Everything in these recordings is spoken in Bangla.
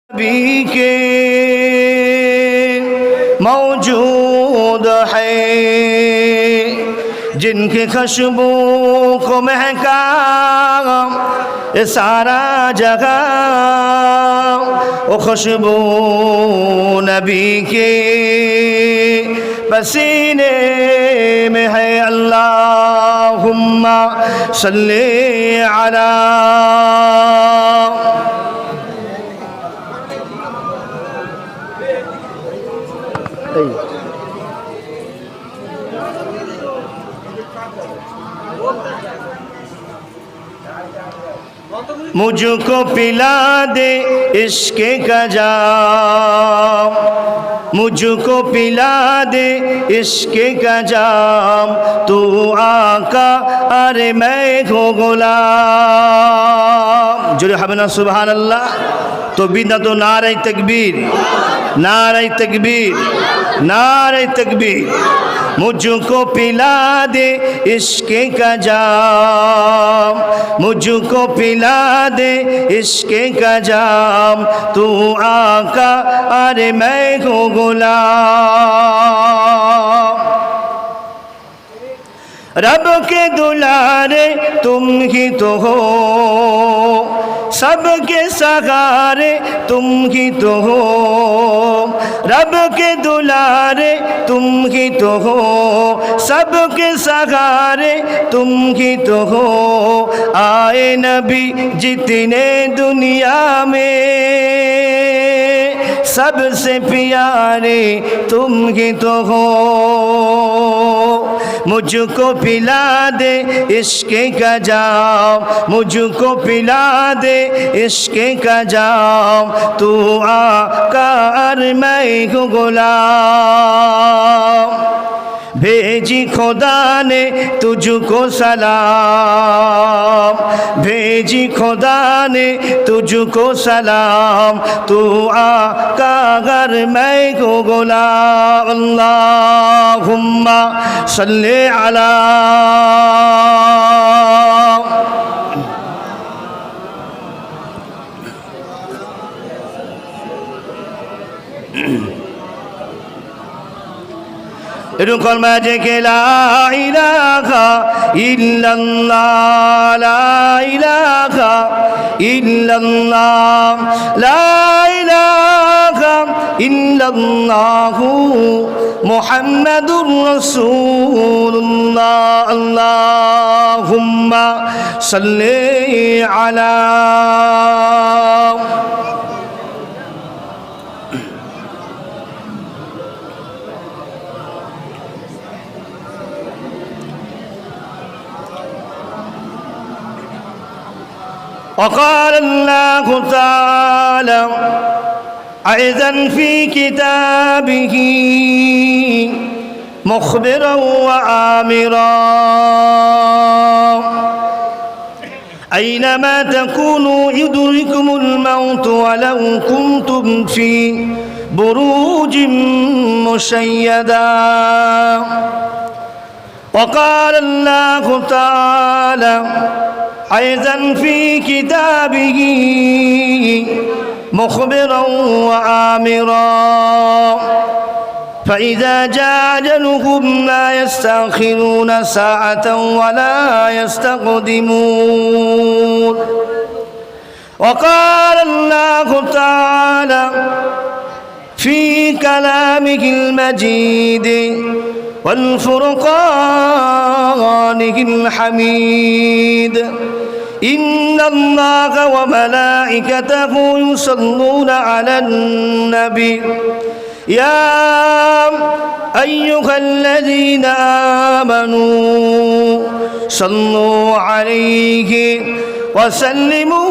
नबी के मौजूद है, जिनके खुशबू को महका ये सारा जगह, वो खुशबू नबी के पसीने में है। अल्लाहुम्मा सल्ली अला मुझको पिला दे इश्क़ का जाम, मुझको पिला दे इश्क़ का जाम, तू आका अरे मैं हो गुलाम। जुड़े हबना सुभान अल्लाह। तो बिना तो नारे तकबीर, नारे तकबीर, नारे तकबीर। मुझको पिला दे इश्क़ का जाम, मुझको पिला दे इश्क़ का जाम, तू आका अरे मैं हो गुलाम। रब के दुलारे तुम ही तो हो, सबके सहारे तुम ही तो हो, रब के दुलारे तुम ही तो हो, सबके सहारे तुम ही तो हो। आए नबी जितने दुनिया में, सबसे प्यारे तुम ही तो हो। मुझको पिला दे इश्क़ का जाम, मुझको पिला दे इश्क़ का जाम, तू आका और मैं हूँ गुलाम। भेजी खुदा ने तुझको सलाम, भेजी खुदा ने तुझको सलाम, तू आका अगर मैं को गुलाम। अल्लाहुम्मा सल्ली अला रुकल मजे के ला इलाहा इल्लल्लाह, ला इलाहा इल्लल्लाह, ला इलाहा इल्लल्लाहु मुहम्मदुर रसूलुल्लाह। अल्लाहुम्मा सल्ली अला وقال الله تعالى أيضا في كتابه مخبرا وآمرا أينما تكونوا يدرككم الموت ولو كنتم في بروج مشيدا وقال الله تعالى أيضا في كتابه مخبرا وآمرا فإذا جاء أجلهم لا يستأخرون ساعة ولا يستقدمون وقال الله تعالى في كلامه المجيد والفرقانه الحميد إن الله وملائكته يصلون على النبي يا أيها الذين آمنوا صلوا عليه وسلموا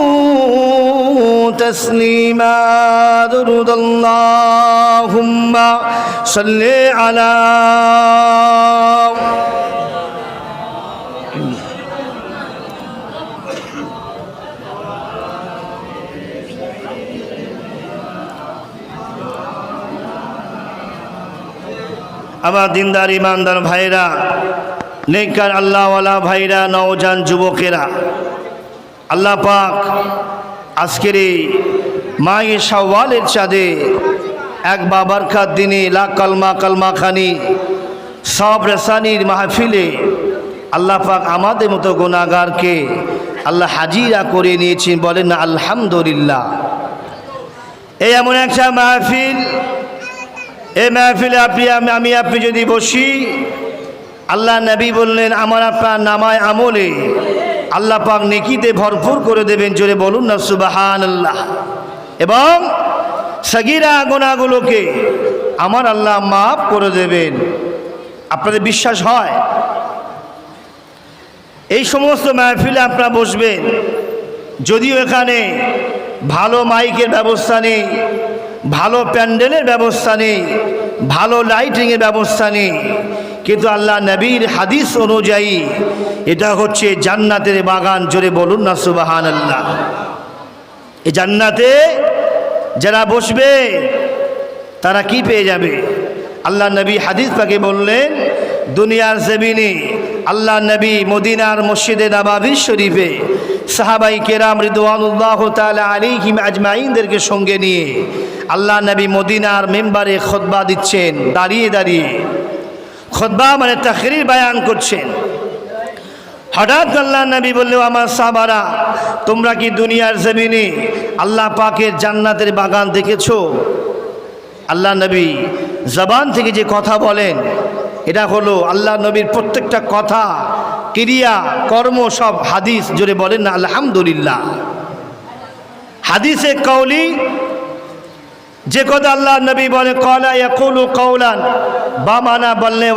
تسليما درود اللهم صل على আমার দিনদার ইমানদার ভাইরা, নেককার আল্লাহওয়ালা ভাইরা, নওজান যুবকেরা, আল্লাহ পাক আজকের এই মায়ে শাওয়ালের চাঁদে এক বাবারকার দিনে লা কালমা কালমা খানি সব রেসানির মাহফিলে আল্লাহ পাক আমাদের মতো গুনাহগারকে আল্লাহ হাজিরা করে নিয়েছেন। বলেন না আলহামদুলিল্লাহ। এই এমন একটা মাহফিল, এই মাহফিলে আপনি যদি বসি, আল্লাহ নবী বললেন আমার আপনার নামায় আমলে আল্লাহ পাক নেকিতে ভরপুর করে দেবেন। জোরে বলুন না সুবহানাল্লাহ। এবং সগীরা গুনাহগুলোকে আমার আল্লাহ মাফ করে দেবেন। আপনাদের বিশ্বাস হয়? এই সমস্ত মাহফিলে আপনারা বসবেন, যদিও এখানে ভালো মাইকের ব্যবস্থা নেই, ভালো প্যান্ডেলের ব্যবস্থা নেই, ভালো লাইটিংয়ের ব্যবস্থা নেই, কিন্তু আল্লাহ নবীর হাদিস অনুযায়ী এটা হচ্ছে জান্নাতের বাগান। জোরে বলুন না সুবহানাল্লাহ। এই জান্নাতে যারা বসবে তারা কি পেয়ে যাবে? আল্লাহ নবী হাদিস পাকে বললেন, দুনিয়ার জমিনে আল্লাহ নবী মদিনার মসজিদে নববী শরীফে সাহাবাই কেরাম রিদওয়ানুল্লাহ তাআলা আলাইহিম আজমাইনদেরকে সঙ্গে নিয়ে আল্লাহ নবী মদিনার মেম্বারে খুতবা দিচ্ছেন, দাঁড়িয়ে দাঁড়িয়ে খুতবা মানে তাকরীর বয়ান করছেন। হঠাৎ আল্লাহ নবী বললেন, আমার সাহাবারা, তোমরা কি দুনিয়ার জমিনে আল্লাহ পাকের জান্নাতের বাগান দেখেছো? আল্লাহ নবী জবান থেকে যে কথা বলেন এটা হলো আল্লাহ নবীর প্রত্যেকটা কথা, ক্রিয়া, কর্ম সব হাদিস। জোরে বলেন না আলহামদুলিল্লাহ। হাদিসে কওলি, যে কথা আল্লাহ নবী বলে কলা ইয়াকুলু কওলান, বা মানা বললে